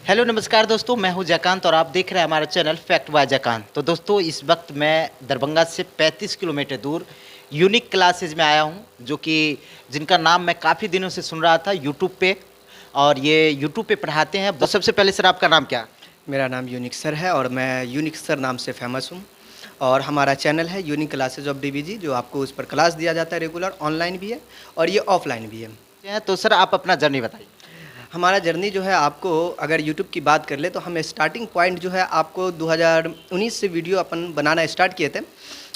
Hello नमस्कार दोस्तों, मैं हूं जयकांत और आप देख रहे हैं हमारा चैनल फैक्ट बाय जयकांत। तो दोस्तों, इस वक्त मैं दरभंगा से 35 किलोमीटर दूर यूनिक क्लासेज में आया हूं, जो कि जिनका नाम मैं काफ़ी दिनों से सुन रहा था यूट्यूब पे, और ये यूट्यूब पे पढ़ाते हैं। तो सबसे पहले सर, आपका नाम क्या? मेरा नाम यूनिक सर है और मैं यूनिक सर नाम से फ़ेमस हूँ। और हमारा चैनल है यूनिक क्लासेज ऑफ डीवीजी, जो आपको उस पर क्लास दिया जाता है रेगुलर, ऑनलाइन भी है और ये ऑफलाइन भी है। तो सर, आप अपना जर्नी बताइए। हमारा जर्नी जो है, आपको अगर यूट्यूब की बात कर ले तो हम स्टार्टिंग पॉइंट जो है आपको 2019 से वीडियो अपन बनाना स्टार्ट किए थे।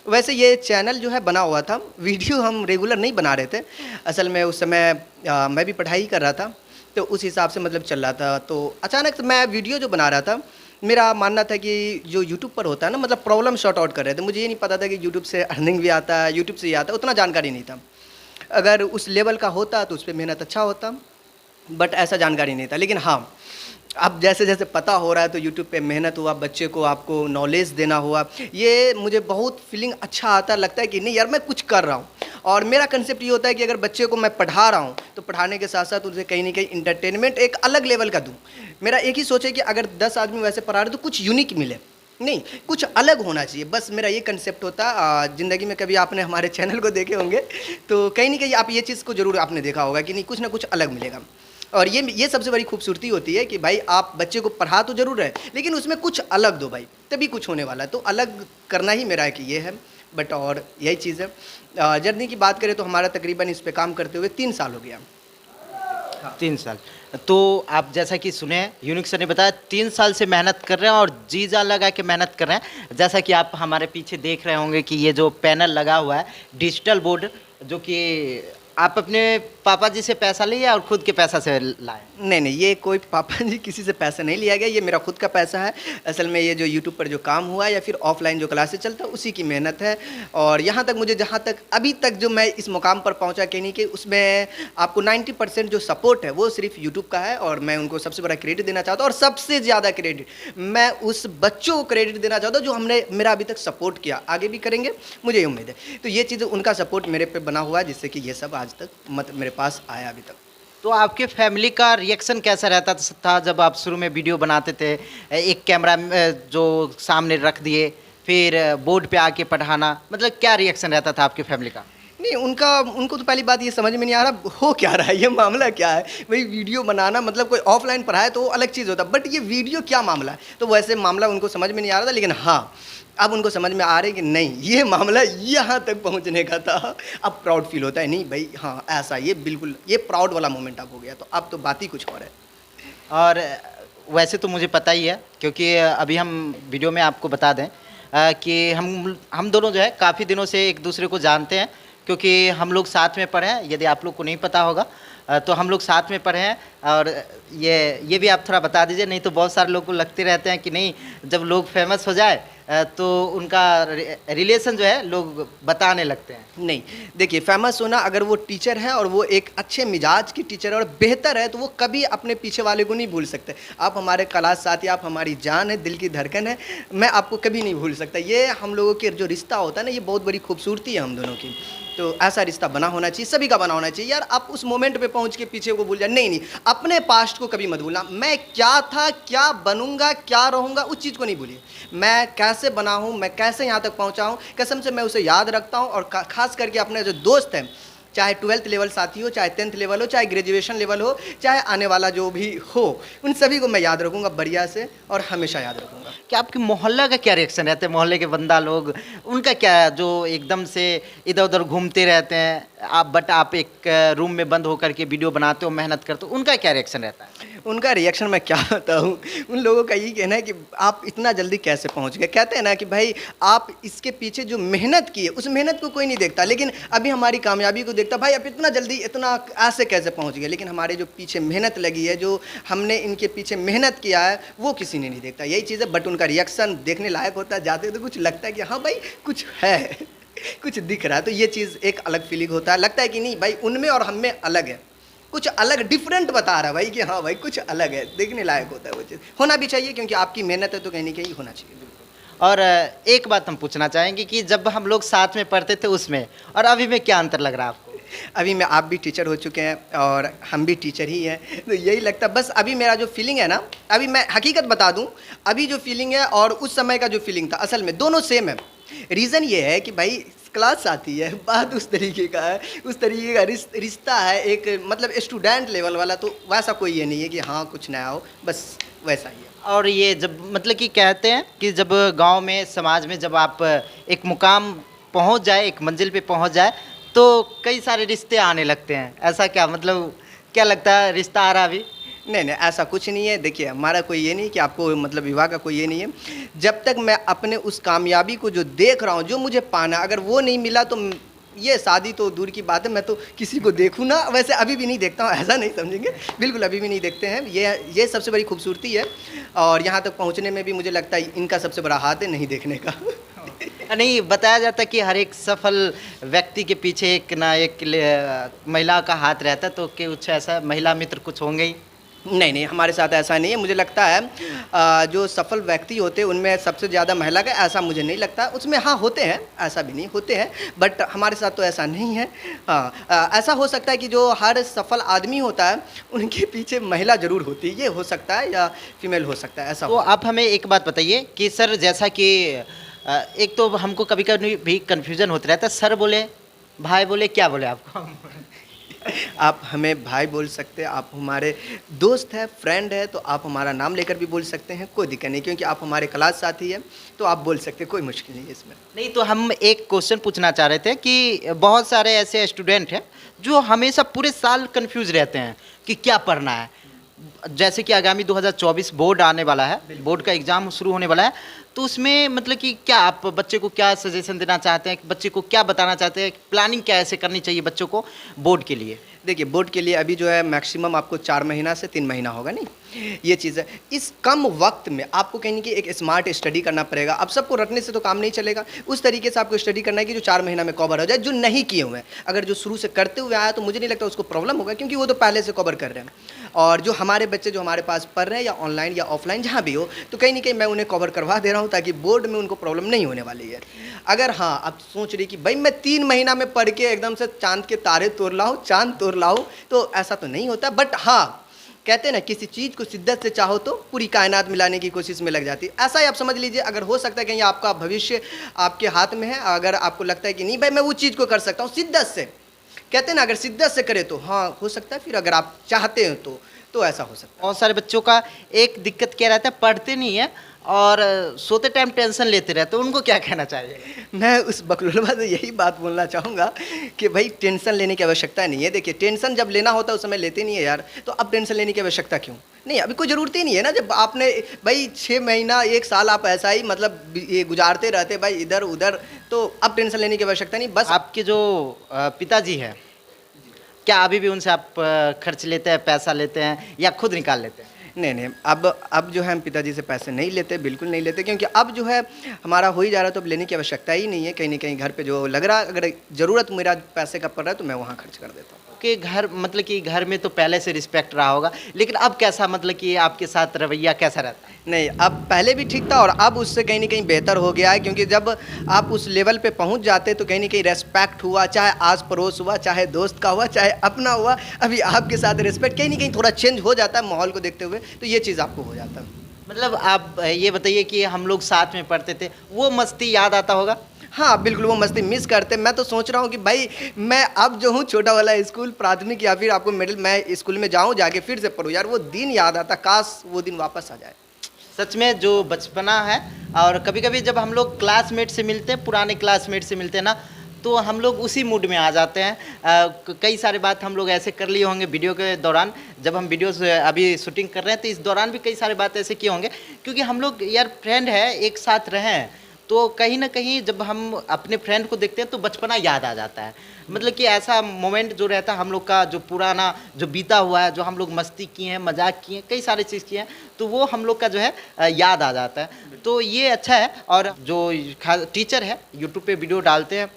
वैसे ये चैनल जो है बना हुआ था, वीडियो हम रेगुलर नहीं बना रहे थे। असल में उस समय मैं भी पढ़ाई कर रहा था, तो उस हिसाब से मतलब चल रहा था। तो अचानक से मैं वीडियो जो बना रहा था, मेरा मानना था कि जो यूट्यूब पर होता है ना, मतलब प्रॉब्लम सॉर्ट आउट कर रहे थे। मुझे ये नहीं पता था कि यूट्यूब से अर्निंग भी आता है, यूट्यूब से ये आता है, उतना जानकारी नहीं था। अगर उस लेवल का होता तो उस पर मेहनत अच्छा होता, बट ऐसा जानकारी नहीं था। लेकिन हाँ, अब जैसे जैसे पता हो रहा है तो यूट्यूब पे मेहनत हुआ, बच्चे को आपको नॉलेज देना हुआ, ये मुझे बहुत फीलिंग अच्छा आता, लगता है कि नहीं यार मैं कुछ कर रहा हूँ। और मेरा कंसेप्ट ये होता है कि अगर बच्चे को मैं पढ़ा रहा हूँ तो पढ़ाने के साथ साथ उसे कहीं ना कहीं इंटरटेनमेंट एक अलग लेवल का दूँ। मेरा एक ही सोच है कि अगर 10 आदमी वैसे पढ़ा रहे तो कुछ यूनिक मिले, नहीं कुछ अलग होना चाहिए, बस मेरा ये कंसेप्ट होता। ज़िंदगी में कभी आपने हमारे चैनल को देखे होंगे तो कहीं ना कहीं आप ये चीज़ को ज़रूर आपने देखा होगा कि नहीं, कुछ ना कुछ अलग मिलेगा। और ये सबसे बड़ी खूबसूरती होती है कि भाई आप बच्चे को पढ़ा तो ज़रूर है, लेकिन उसमें कुछ अलग दो भाई, तभी कुछ होने वाला है। तो अलग करना ही मेरा एक ये है, बट और यही चीज़ है। जर्नी की बात करें तो हमारा तकरीबन इस पे काम करते हुए 3 साल हो गया। हाँ। 3 साल। तो आप जैसा कि सुने, यूनिक सर ने बताया 3 साल से मेहनत कर रहे हैं और जी जान लगा के मेहनत कर रहे हैं। जैसा कि आप हमारे पीछे देख रहे होंगे कि ये जो पैनल लगा हुआ है, डिजिटल बोर्ड, जो कि आप अपने पापा जी से पैसा लिए और खुद के पैसा से लाए? नहीं नहीं, ये कोई पापा जी किसी से पैसा नहीं लिया गया, ये मेरा खुद का पैसा है। असल में ये जो यूट्यूब पर जो काम हुआ या फिर ऑफलाइन जो क्लासेस चलता है, उसी की मेहनत है। और यहाँ तक मुझे, जहाँ तक अभी तक जो मैं इस मुकाम पर पहुँचा, कहने कि उसमें आपको 90% जो सपोर्ट है वो सिर्फ यूट्यूब का है। और मैं उनको सबसे बड़ा क्रेडिट देना चाहता हूँ, और सबसे ज़्यादा क्रेडिट मैं उस बच्चों को क्रेडिट देना चाहता हूँ जो हमने मेरा अभी तक सपोर्ट किया, आगे भी करेंगे, मुझे ये उम्मीद है। तो ये चीज़, उनका सपोर्ट मेरे पे बना हुआ है, जिससे कि ये सब आज तक मेरे पास आया अभी तक। तो आपके फैमिली का रिएक्शन कैसा रहता था जब आप शुरू में वीडियो बनाते थे? एक कैमरा जो सामने रख दिए, फिर बोर्ड पे आके पढ़ाना, मतलब क्या रिएक्शन रहता था आपकी फैमिली का? नहीं, उनको तो पहली बात ये समझ में नहीं आ रहा हो क्या रहा है, ये मामला क्या है। भाई वीडियो बनाना मतलब, कोई ऑफलाइन पढ़ाए तो वो अलग चीज़ होता, बट ये वीडियो क्या मामला है, तो वैसे मामला उनको समझ में नहीं आ रहा था। लेकिन हाँ, अब उनको समझ में आ रही है कि नहीं, ये मामला यहाँ तक पहुँचने का था। अब प्राउड फील होता है, नहीं भाई हाँ ऐसा, ये बिल्कुल ये प्राउड वाला मोमेंट अब हो गया, तो अब तो बात ही कुछ और है। और वैसे तो मुझे पता ही है, क्योंकि अभी हम वीडियो में आपको बता दें कि हम दोनों जो है काफ़ी दिनों से एक दूसरे को जानते हैं, क्योंकि हम लोग साथ में पढ़े हैं। यदि आप लोग को नहीं पता होगा तो हम लोग साथ में पढ़े हैं। और ये भी आप थोड़ा बता दीजिए, नहीं तो बहुत सारे लोग को लगते रहते हैं कि नहीं, जब लोग फेमस हो जाए तो उनका रिलेशन जो है लोग बताने लगते हैं। नहीं, देखिए फेमस होना, अगर वो टीचर है और वो एक अच्छे मिजाज की टीचर है और बेहतर है, तो वो कभी अपने पीछे वाले को नहीं भूल सकते। आप हमारे क्लास साथी, आप हमारी जान है, दिल की धड़कन है, मैं आपको कभी नहीं भूल सकता। ये हम लोगों के जो रिश्ता होता है ना, ये बहुत बड़ी खूबसूरती है हम दोनों की। तो ऐसा रिश्ता बना होना चाहिए, सभी का बना होना चाहिए। यार आप उस मोमेंट पे पहुंच के पीछे को भूल जाए, नहीं नहीं, अपने पास्ट को कभी मत भूलना। मैं क्या था, क्या बनूंगा, क्या रहूंगा, उस चीज़ को नहीं भूलिए। मैं कैसे बना हूँ, मैं कैसे यहाँ तक पहुँचा हूँ, कसम से मैं उसे याद रखता हूँ। और खास करके अपने जो दोस्त हैं, चाहे 12th लेवल साथी हो, चाहे 10th लेवल हो, चाहे ग्रेजुएशन लेवल हो, चाहे आने वाला जो भी हो, उन सभी को मैं याद रखूँगा बढ़िया से, और हमेशा याद रखूँगा। क्या आपके मोहल्ला का क्या रिएक्शन रहता है? मोहल्ले के बंदा लोग, उनका क्या, जो एकदम से इधर उधर घूमते रहते हैं आप, बट आप एक रूम में बंद होकर के वीडियो बनाते हो, मेहनत करते हो, उनका क्या रिएक्शन रहता है? उनका रिएक्शन मैं क्या बताऊँ, उन लोगों का यही कहना है कि आप इतना जल्दी कैसे पहुंच गए। कहते हैं ना कि भाई आप इसके पीछे जो मेहनत की है, उस मेहनत को कोई नहीं देखता, लेकिन अभी हमारी कामयाबी को देखता, भाई आप इतना जल्दी इतना ऐसे कैसे पहुंच गए। लेकिन हमारे जो पीछे मेहनत लगी है, जो हमने इनके पीछे मेहनत किया है, वो किसी ने नहीं देखता, यही चीज़ है। बट उनका रिएक्शन देखने लायक होता है, जाते तो कुछ लगता है कि हाँ भाई कुछ है, कुछ दिख रहा है। तो ये चीज़ एक अलग फीलिंग होता है, लगता है कि नहीं भाई उनमें और हम में अलग है, कुछ अलग डिफरेंट बता रहा है भाई, कि हाँ भाई कुछ अलग है, देखने लायक होता है। वो चीज़ होना भी चाहिए, क्योंकि आपकी मेहनत है तो कहीं ना कहीं होना चाहिए। और एक बात हम पूछना चाहेंगे कि जब हम लोग साथ में पढ़ते थे उसमें और अभी में क्या अंतर लग रहा है आपको? अभी मैं आप भी टीचर हो चुके हैं और हम भी टीचर ही हैं, तो यही लगता बस अभी मेरा जो फीलिंग है ना, अभी मैं हकीकत बता दूं, अभी जो फीलिंग है और उस समय का जो फीलिंग था असल में दोनों सेम है। रीज़न ये है कि भाई क्लास आती है, बात उस तरीके का है, उस तरीके का रिश्ता है एक मतलब स्टूडेंट लेवल वाला, तो वैसा कोई ये नहीं है कि हाँ कुछ नया हो, बस वैसा ही है। और ये जब मतलब कि कहते हैं कि जब गांव में समाज में जब आप एक मुकाम पहुंच जाए, एक मंजिल पे पहुंच जाए, तो कई सारे रिश्ते आने लगते हैं। ऐसा क्या मतलब, क्या लगता है रिश्ता आ रहा अभी? नहीं नहीं, ऐसा कुछ नहीं है। देखिए हमारा कोई ये नहीं कि आपको मतलब विवाह का कोई ये नहीं है। जब तक मैं अपने उस कामयाबी को जो देख रहा हूँ, जो मुझे पाना, अगर वो नहीं मिला तो ये शादी तो दूर की बात है, मैं तो किसी को देखूँ ना, वैसे अभी भी नहीं देखता हूँ, ऐसा नहीं समझेंगे, बिल्कुल अभी भी नहीं देखते हैं। ये सबसे बड़ी खूबसूरती है और यहाँ तक पहुँचने में भी मुझे लगता है इनका सबसे बड़ा हाथ है नहीं देखने का। नहीं, बताया जाता है कि हर एक सफल व्यक्ति के पीछे एक ना एक महिला का हाथ रहता है, तो कुछ ऐसा महिला मित्र कुछ होंगे ही? नहीं नहीं, हमारे साथ ऐसा नहीं है। मुझे लगता है जो सफल व्यक्ति होते हैं उनमें सबसे ज़्यादा महिला का, ऐसा मुझे नहीं लगता। उसमें हाँ होते हैं, ऐसा भी नहीं होते हैं, बट हमारे साथ तो ऐसा नहीं है। हाँ, ऐसा हो सकता है कि जो हर सफल आदमी होता है उनके पीछे महिला ज़रूर होती है, ये हो सकता है, या फीमेल हो सकता है, ऐसा तो हो। आप हमें एक बात बताइए कि सर, जैसा कि एक तो हमको कभी कभी भी कन्फ्यूजन होता रहता है, सर बोले, भाई बोले, क्या बोले आपको? आप हमें भाई बोल सकते हैं, आप हमारे दोस्त हैं, फ्रेंड है, तो आप हमारा नाम लेकर भी बोल सकते हैं, कोई दिक्कत नहीं, क्योंकि आप हमारे क्लास साथी हैं, तो आप बोल सकते हैं, कोई मुश्किल नहीं है इसमें। नहीं, तो हम एक क्वेश्चन पूछना चाह रहे थे कि बहुत सारे ऐसे स्टूडेंट हैं जो हमेशा पूरे साल कंफ्यूज रहते हैं कि क्या पढ़ना है। जैसे कि आगामी 2024 बोर्ड आने वाला है, बोर्ड का एग्ज़ाम शुरू होने वाला है, तो उसमें मतलब कि क्या आप बच्चे को क्या सजेशन देना चाहते हैं, बच्चे को क्या बताना चाहते हैं, प्लानिंग क्या ऐसे करनी चाहिए बच्चों को बोर्ड के लिए? देखिए बोर्ड के लिए अभी जो है मैक्सिमम आपको 4 महीना से 3 महीना होगा, नहीं ये चीज़ है। इस कम वक्त में आपको कहीं न कहीं एक स्मार्ट स्टडी करना पड़ेगा। अब सबको रटने से तो काम नहीं चलेगा, उस तरीके से आपको स्टडी करना है कि जो 4 महीना में कवर हो जाए, जो नहीं किए हुए हैं। अगर जो शुरू से करते हुए आया तो मुझे नहीं लगता उसको प्रॉब्लम होगा, क्योंकि वो तो पहले से कवर कर रहे हैं। और जो हमारे बच्चे जो हमारे पास पढ़ रहे हैं, या ऑनलाइन या ऑफलाइन जहाँ भी हो, तो कहीं न कहीं मैं उन्हें कवर करवा दे रहा हूँ, ताकि बोर्ड में उनको प्रॉब्लम नहीं होने वाली है। अगर हाँ, आप सोच रही कि भाई मैं 3 महीना में पढ़ के एकदम से चाँद के तारे तोड़ लाऊँ, चाँद तोड़ लाऊँ, तो ऐसा तो नहीं होता। बट हाँ, कहते हैं ना, किसी चीज़ को शिद्दत से चाहो तो पूरी कायनात मिलाने की कोशिश में लग जाती है। ऐसा ही आप समझ लीजिए, अगर हो सकता है कहीं आपका भविष्य आपके हाथ में है, अगर आपको लगता है कि नहीं भाई मैं वो चीज़ को कर सकता हूँ शिद्दत से, कहते हैं ना, अगर शिद्दत से करे तो हाँ हो सकता है, फिर अगर आप चाहते हैं तो ऐसा हो सकता है। बहुत सारे बच्चों का एक दिक्कत क्या रहता है, पढ़ते नहीं है और सोते टाइम टेंशन लेते रहते हैं, उनको क्या कहना चाहिए? मैं उस बकलोलवा से यही बात बोलना चाहूँगा कि भाई टेंशन लेने की आवश्यकता नहीं है। देखिए टेंशन जब लेना होता है उस समय लेते नहीं है यार, तो अब टेंशन लेने की आवश्यकता क्यों? नहीं, अभी कोई ज़रूरत ही नहीं है ना। जब आपने भाई 6 महीना 1 साल आप ऐसा ही मतलब ये गुजारते रहते भाई इधर उधर, तो अब टेंशन लेने की आवश्यकता नहीं। बस आपके जो पिताजी हैं, क्या अभी भी उनसे आप खर्च लेते हैं, पैसा लेते हैं, या खुद निकाल लेते हैं? नहीं नहीं, अब जो है हम पिताजी से पैसे नहीं लेते, बिल्कुल नहीं लेते, क्योंकि अब जो है हमारा हो ही जा रहा है, तो अब लेने की आवश्यकता ही नहीं है। कहीं ना कहीं घर पे जो लग रहा है, अगर ज़रूरत मेरा पैसे का पड़ रहा है तो मैं वहाँ खर्च कर देता हूँ। कि घर मतलब कि घर में तो पहले से रिस्पेक्ट रहा होगा, लेकिन अब कैसा, मतलब कि आपके साथ रवैया कैसा रहता है? नहीं, अब पहले भी ठीक था और अब उससे कहीं न कहीं बेहतर हो गया है, क्योंकि जब आप उस लेवल पे पहुंच जाते तो कहीं न कहीं रिस्पेक्ट हुआ, चाहे आस पड़ोस हुआ, चाहे दोस्त का हुआ, चाहे अपना हुआ, अभी आपके साथ रिस्पेक्ट कहीं न कहीं थोड़ा चेंज हो जाता है माहौल को देखते हुए, तो ये चीज़ आपको हो जाता है। मतलब आप ये बताइए कि हम लोग साथ में पढ़ते थे, वो मस्ती याद आता होगा? हाँ, बिल्कुल वो मस्ती मिस करते। मैं तो सोच रहा हूँ कि भाई मैं अब जो हूँ छोटा वाला स्कूल प्राथमिक या फिर आपको मिडिल, मैं स्कूल में जाऊँ, जाके फिर से पढूँ यार, वो दिन याद आता, काश वो दिन वापस आ जाए। सच में जो बचपना है, और कभी कभी जब हम लोग क्लासमेट से मिलते हैं, पुराने क्लासमेट से मिलते हैं ना, तो हम लोग उसी मूड में आ जाते हैं। कई सारे बात हम लोग ऐसे कर लिए होंगे वीडियो के दौरान, जब हम वीडियो से अभी शूटिंग कर रहे हैं, तो इस दौरान भी कई सारे बात ऐसे किए होंगे, क्योंकि हम लोग यार फ्रेंड है, एक साथ रहें, तो कहीं ना कहीं जब हम अपने फ्रेंड को देखते हैं तो बचपना याद आ जाता है। मतलब कि ऐसा मोमेंट जो रहता है हम लोग का, जो पुराना जो बीता हुआ है, जो हम लोग मस्ती किए हैं, मजाक किए हैं, कई सारी चीज़ किए हैं, तो वो हम लोग का जो है याद आ जाता है। तो ये अच्छा है। और जो टीचर है यूट्यूब पे वीडियो डालते हैं,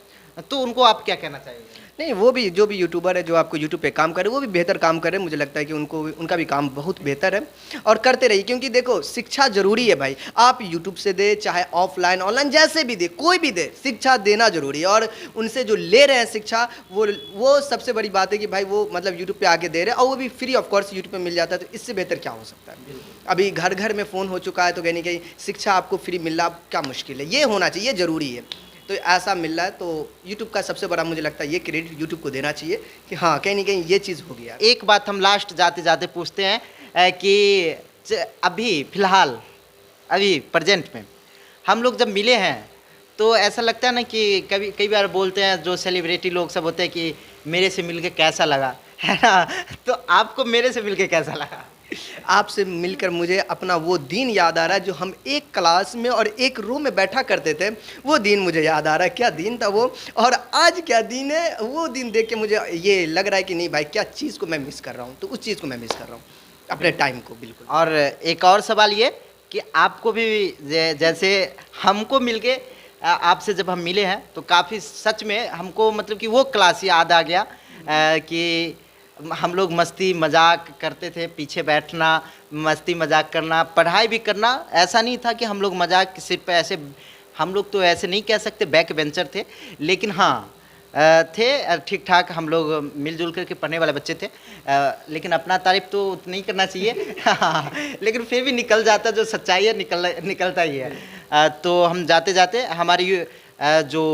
तो उनको आप क्या कहना चाहिए? नहीं, वो भी जो भी यूट्यूबर है जो आपको यूट्यूब पे काम करे वो भी बेहतर काम करे, मुझे लगता है कि उनको उनका भी काम बहुत बेहतर है और करते रहिए, क्योंकि देखो शिक्षा ज़रूरी है भाई। आप यूट्यूब से दे चाहे ऑफलाइन ऑनलाइन जैसे भी दे, कोई भी दे, शिक्षा देना ज़रूरी है। और उनसे जो ले रहे हैं शिक्षा, वो सबसे बड़ी बात है कि भाई वो मतलब यूट्यूब पे आके दे रहे हैं और वो भी फ्री ऑफ कोर्स यूट्यूब पे मिल जाता है, तो इससे बेहतर क्या हो सकता है। अभी घर घर में फ़ोन हो चुका है, तो कहीं ना कहीं शिक्षा आपको फ्री मिल रहा क्या मुश्किल है, ये होना चाहिए, ज़रूरी है। तो ऐसा मिल रहा है, तो यूट्यूब का सबसे बड़ा मुझे लगता है ये क्रेडिट यूट्यूब को देना चाहिए कि हाँ कहीं ना कहीं ये चीज़ हो गया। एक बात हम लास्ट जाते जाते पूछते हैं कि अभी फिलहाल अभी प्रेजेंट में हम लोग जब मिले हैं तो ऐसा लगता है ना कि कभी कई बार बोलते हैं जो सेलिब्रिटी लोग सब होते हैं कि मेरे से मिलके कैसा लगा, है ना। तो आपको मेरे से मिलके कैसा लगा? आपसे मिलकर मुझे अपना वो दिन याद आ रहा है जो हम एक क्लास में और एक रूम में बैठा करते थे, वो दिन मुझे याद आ रहा है। क्या दिन था वो, और आज क्या दिन है, वो दिन देख के मुझे ये लग रहा है कि नहीं भाई क्या चीज़ को मैं मिस कर रहा हूँ, तो उस चीज़ को मैं मिस कर रहा हूँ, अपने टाइम को। बिल्कुल। और एक और सवाल ये कि आपको भी जैसे हमको मिलके आपसे जब हम मिले हैं तो काफ़ी सच में हमको मतलब कि वो क्लास याद आ गया कि हम लोग मस्ती मजाक करते थे, पीछे बैठना, मस्ती मजाक करना, पढ़ाई भी करना। ऐसा नहीं था कि हम लोग मजाक सिर्फ ऐसे, हम लोग तो ऐसे नहीं कह सकते बैक बेंचर थे, लेकिन हाँ थे ठीक ठाक, हम लोग मिलजुल करके पढ़ने वाले बच्चे थे। लेकिन अपना तारीफ तो उतना नहीं करना चाहिए लेकिन फिर भी निकल जाता, जो सच्चाई है निकलता ही है। तो हम जाते जाते हमारी जो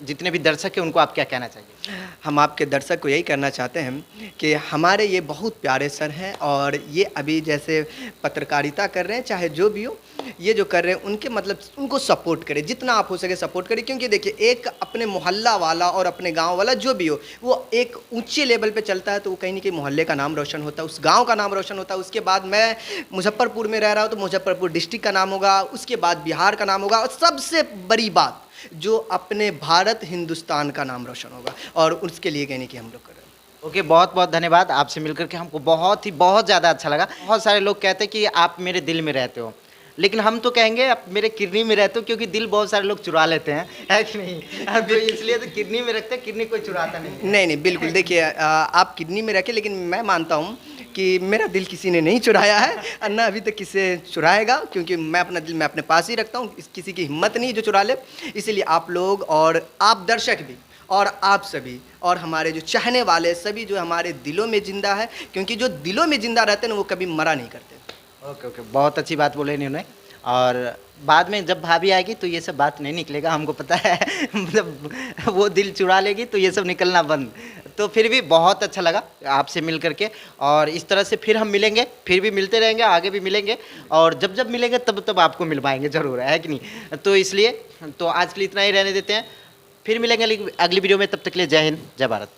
जितने भी दर्शक हैं उनको आप क्या कहना चाहिए? हम आपके दर्शक को यही करना चाहते हैं कि हमारे ये बहुत प्यारे सर हैं और ये अभी जैसे पत्रकारिता कर रहे हैं, चाहे जो भी हो, ये जो कर रहे हैं उनके मतलब उनको सपोर्ट करें, जितना आप हो सके सपोर्ट करें। क्योंकि देखिए एक अपने मोहल्ला वाला और अपने गांव वाला जो भी हो, वो एक ऊंचे लेवल पे चलता है तो वो कहीं ना कहीं मोहल्ले का नाम रोशन होता है, उस गाँव का नाम रोशन होता है। उसके बाद मैं मुजफ्फरपुर में रह रहा हूँ तो मुजफ्फरपुर डिस्ट्रिक्ट का नाम होगा, उसके बाद बिहार का नाम होगा, और सबसे बड़ी बात जो अपने भारत हिंदुस्तान का नाम रोशन होगा, और उसके लिए कहने की हम लोग कर रहे हैं। ओके, बहुत बहुत धन्यवाद। आपसे मिलकर के हमको बहुत ज़्यादा अच्छा लगा। बहुत सारे लोग कहते हैं कि आप मेरे दिल में रहते हो, लेकिन हम तो कहेंगे आप मेरे किडनी में रहते हो, क्योंकि दिल बहुत सारे लोग चुरा लेते हैं, है कि नहीं? तो इसलिए तो किडनी में रखते हैं, किडनी कोई चुराता नहीं है। नहीं बिल्कुल, देखिए आप किडनी में रखें, लेकिन मैं मानता हूँ कि मेरा दिल किसी ने नहीं चुराया है और ना अभी तक किसे चुराएगा, क्योंकि मैं अपना दिल मैं अपने पास ही रखता हूँ, किसी की हिम्मत नहीं जो चुरा ले। इसीलिए आप लोग और आप दर्शक भी और आप सभी और हमारे जो चाहने वाले सभी जो हमारे दिलों में जिंदा है, क्योंकि जो दिलों में जिंदा रहते हैं ना वो कभी मरा नहीं करते। ओके ओके, बहुत अच्छी बात बोले इन्होंने। और बाद में जब भाभी आएगी तो ये सब बात नहीं निकलेगा, हमको पता है मतलब वो दिल चुरा लेगी तो ये सब निकलना बंद। तो फिर भी बहुत अच्छा लगा आपसे मिल करके, और इस तरह से फिर हम मिलेंगे, फिर भी मिलते रहेंगे, आगे भी मिलेंगे, और जब जब मिलेंगे तब तब आपको मिल पाएंगे ज़रूर, है कि नहीं? तो इसलिए तो आज के लिए इतना ही रहने देते हैं, फिर मिलेंगे अगली वीडियो में। तब तक के लिए जय हिंद, जय भारत।